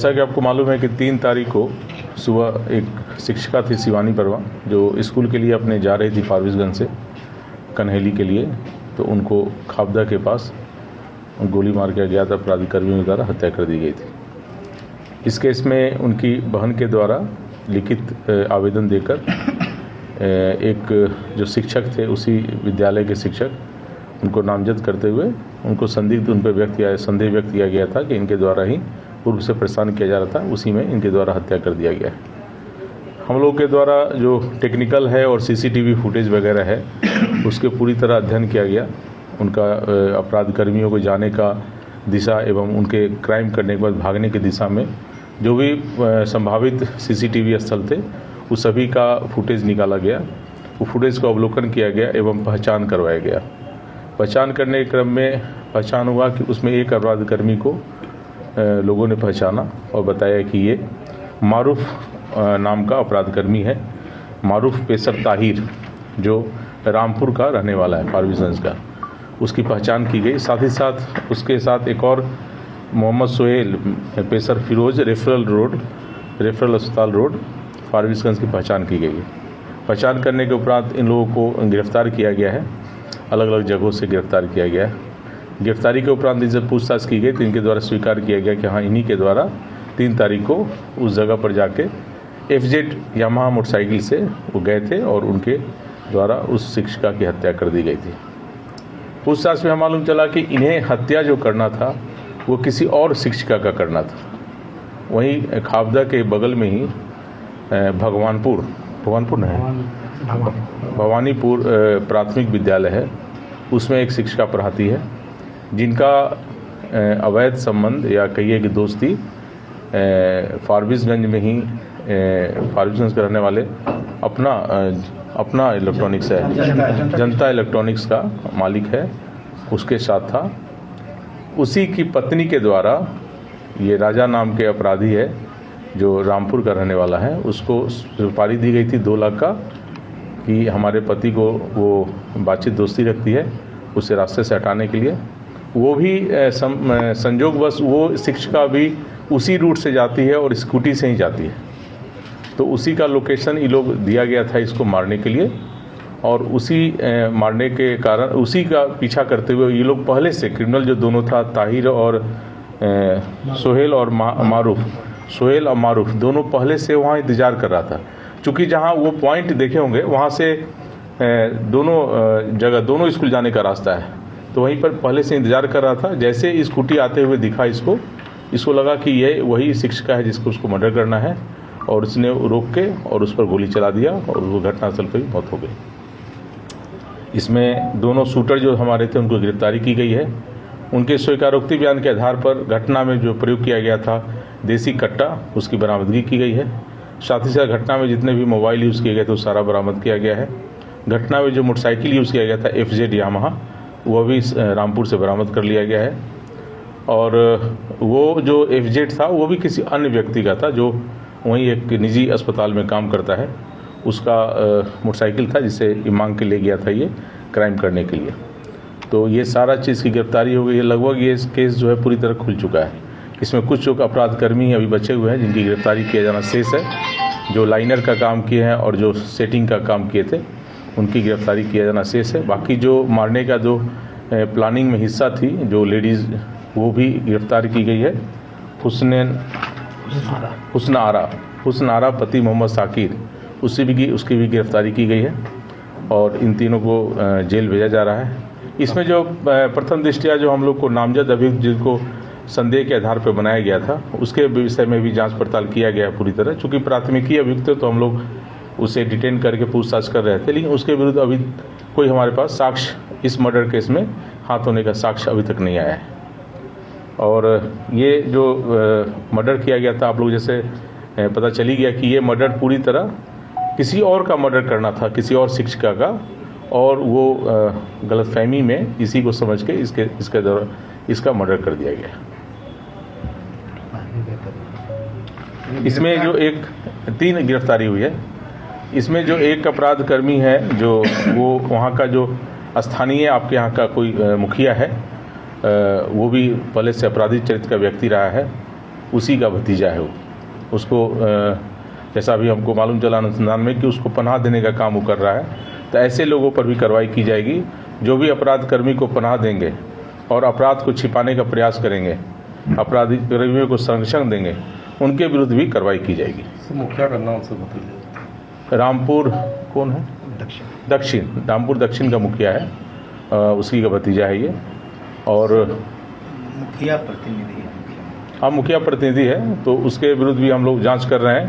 जैसा कि आपको मालूम है कि 3 तारीख को सुबह एक शिक्षिका थी शिवानी वर्मा, जो स्कूल के लिए अपने जा रही थी फारबिसगंज से कन्हेली के लिए, तो उनको खाबदा के पास गोली मार के गया था, अपराधी कर्मियों द्वारा हत्या कर दी गई थी। इस केस में उनकी बहन के द्वारा लिखित आवेदन देकर एक जो शिक्षक थे, उसी विद्यालय के शिक्षक, उनको नामजद करते हुए उनको संदिग्ध उन पर संदेह व्यक्त किया गया था कि इनके द्वारा ही पूर्व से परेशान किया जा रहा था, उसी में इनके द्वारा हत्या कर दिया गया है। हम लोग के द्वारा जो टेक्निकल है और सीसीटीवी फुटेज वगैरह है, उसके पूरी तरह अध्ययन किया गया। उनका अपराध कर्मियों को जाने का दिशा एवं उनके क्राइम करने के बाद भागने की दिशा में जो भी संभावित सीसीटीवी स्थल थे, उस सभी का फुटेज निकाला गया। वो फुटेज का अवलोकन किया गया एवं पहचान करवाया गया। पहचान करने के क्रम में पहचान हुआ कि उसमें एक अपराध कर्मी को लोगों ने पहचाना और बताया कि ये मारूफ नाम का अपराध कर्मी है। मारूफ पेसर ताहिर, जो रामपुर का रहने वाला है, फारबिसगंज का, उसकी पहचान की गई। साथ ही साथ उसके साथ एक और मोहम्मद सोहेल पेसर फिरोज रेफरल अस्पताल रोड फारबिसगंज की पहचान की गई है। पहचान करने के उपरांत इन लोगों को गिरफ्तार किया गया है, अलग अलग जगहों से गिरफ्तार किया गया है। गिरफ्तारी के उपरांत इनसे पूछताछ की गई तो इनके द्वारा स्वीकार किया गया कि हाँ, इन्हीं के द्वारा 3 तारीख को उस जगह पर जाके FZ यामाहा मोटरसाइकिल से वो गए थे और उनके द्वारा उस शिक्षिका की हत्या कर दी गई थी। पूछताछ में मालूम चला कि इन्हें हत्या जो करना था वो किसी और शिक्षिका का करना था। वहीं खाबदा के बगल में ही भवानीपुर प्राथमिक विद्यालय है, उसमें एक शिक्षिका पढ़ाती है, जिनका अवैध संबंध या कहिए कि दोस्ती फारबिसगंज में ही फारबिसगंज के रहने वाले अपना इलेक्ट्रॉनिक्स है, जनता इलेक्ट्रॉनिक्स का मालिक है, उसके साथ था। उसी की पत्नी के द्वारा ये राजा नाम के अपराधी है, जो रामपुर का रहने वाला है, उसको सुपारी दी गई थी 2 लाख का कि हमारे पति को वो बातचीत दोस्ती रखती है, उसे रास्ते से हटाने के लिए। वो भी संजोगवश वो शिक्षिका भी उसी रूट से जाती है और स्कूटी से ही जाती है, तो उसी का लोकेशन ये लोग दिया गया था इसको मारने के लिए। और उसी मारने के कारण उसी का पीछा करते हुए ये लोग पहले से क्रिमिनल जो दोनों था, ताहिर और सोहेल और मारूफ दोनों पहले से वहाँ इंतज़ार कर रहा था। चूँकि जहाँ वो पॉइंट देखे होंगे वहाँ से दोनों स्कूल जाने का रास्ता है, तो वहीं पर पहले से इंतज़ार कर रहा था। जैसे स्कूटी आते हुए दिखा इसको लगा कि ये वही शिक्षिका है जिसको उसको मर्डर करना है, और उसने रोक के और उस पर गोली चला दिया और वो घटनास्थल पर ही मौत हो गई। इसमें दोनों शूटर जो हमारे थे उनको गिरफ्तारी की गई है। उनके स्वीकारोक्ति बयान के आधार पर घटना में जो प्रयोग किया गया था देसी कट्टा, उसकी बरामदगी की गई है। साथ ही साथ घटना में जितने भी मोबाइल यूज़ किए गए थे वो सारा बरामद किया गया है। घटना में जो मोटरसाइकिल यूज़ किया गया था FZ यामाहा, वह भी रामपुर से बरामद कर लिया गया है। और वो जो FZ था वो भी किसी अन्य व्यक्ति का था, जो वहीं एक निजी अस्पताल में काम करता है, उसका मोटरसाइकिल था जिसे मांग के ले गया था ये क्राइम करने के लिए। तो ये सारा चीज़ की गिरफ्तारी हो गई है। लगभग ये केस जो है पूरी तरह खुल चुका है। इसमें कुछ जो अपराध कर्मी अभी बचे हुए हैं जिनकी गिरफ्तारी किया जाना शेष है, जो लाइनर का काम किए हैं और जो सेटिंग का काम किए थे उनकी गिरफ्तारी किया जाना शेष है। बाकी जो मारने का जो प्लानिंग में हिस्सा थी जो लेडीज़, वो भी गिरफ्तार की गई है। हुस्न आरा पति मोहम्मद साकिर, उसकी भी गिरफ्तारी की गई है और इन तीनों को जेल भेजा जा रहा है। इसमें जो प्रथम दृष्टया जो हम लोग को नामजद अभियुक्त जिनको संदेह के आधार पर बनाया गया था, उसके विषय में भी जांच पड़ताल किया गया पूरी तरह। चूँकि प्राथमिकी अभियुक्त तो हम लोग उसे डिटेन करके पूछताछ कर रहे थे, लेकिन उसके विरुद्ध अभी कोई हमारे पास साक्ष्य इस मर्डर केस में हाथ होने का साक्ष्य अभी तक नहीं आया है। और ये जो मर्डर किया गया था, आप लोग जैसे पता चली गया कि ये मर्डर पूरी तरह किसी और का मर्डर करना था, किसी और शिक्षिका का, और वो गलतफहमी में इसी को समझ के इसका मर्डर कर दिया गया। इसमें जो 3 गिरफ्तारी हुई है, इसमें जो एक अपराध कर्मी है जो वो वहाँ का जो स्थानीय आपके यहाँ का कोई मुखिया है, वो भी पहले से अपराधी चरित्र का व्यक्ति रहा है, उसी का भतीजा है वो। उसको जैसा अभी हमको मालूम चला अनुसंधान में कि उसको पनाह देने का काम वो कर रहा है। तो ऐसे लोगों पर भी कार्रवाई की जाएगी जो भी अपराध कर्मी को पनाह देंगे और अपराध को छिपाने का प्रयास करेंगे, अपराधी कर्मियों को संरक्षण देंगे, उनके विरुद्ध भी कार्रवाई की जाएगी। मुखिया का नाम से बताइए। रामपुर कौन है? दक्षिण, रामपुर दक्षिण का मुखिया है, उसी का भतीजा है ये। और मुखिया प्रतिनिधि है। हाँ, मुखिया प्रतिनिधि है, तो उसके विरुद्ध भी हम लोग जांच कर रहे हैं।